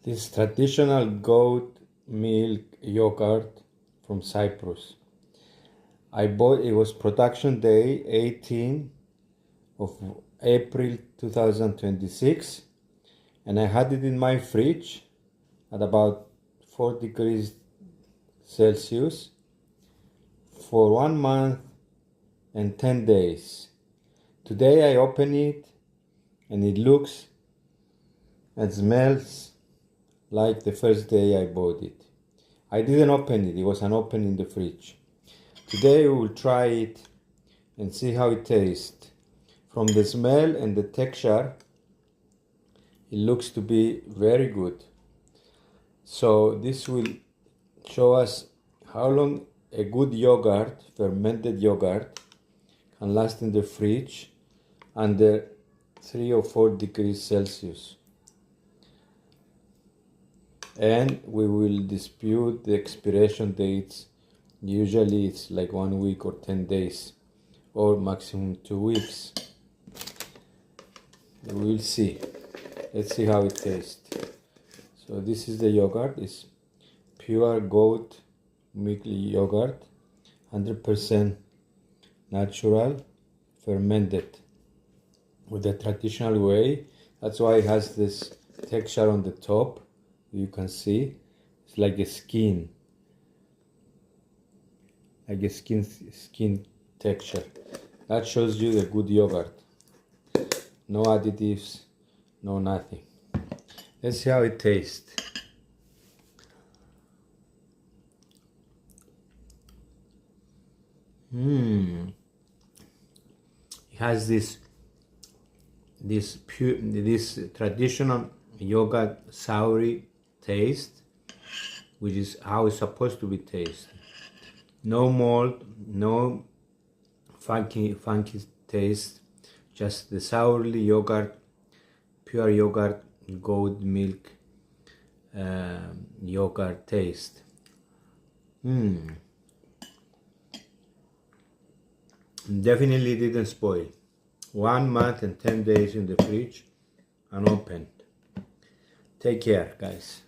This traditional goat milk yogurt from Cyprus. I bought it was production day 18 of April 2026, and I had it in my fridge at about 4 degrees Celsius for 1 month and 10 days. Today I open it and it looks and smells like the first day I bought it. I didn't open it, it was unopened in the fridge. Today we will try it and see how it tastes. From the smell and the texture, it looks to be very good. So this will show us how long a good yogurt, fermented yogurt, can last in the fridge under 3 or 4 degrees Celsius. And we will dispute the expiration dates. Usually it's like 1 week or 10 days or maximum 2 weeks. We will see. Let's see how it tastes. So this is the yogurt. It's pure goat milk yogurt, 100% natural, fermented with the traditional way. That's why it has this texture on the top. You can see it's like a skin, skin texture. That shows you the good yogurt. No additives, no nothing. Let's see how it tastes. It has this traditional yogurt soury taste, which is how it's supposed to be tasted. No malt, no funky taste, just the sourly yogurt, pure yogurt, goat milk yogurt taste. Definitely didn't spoil. 1 month and 10 days in the fridge, unopened. Take care, guys.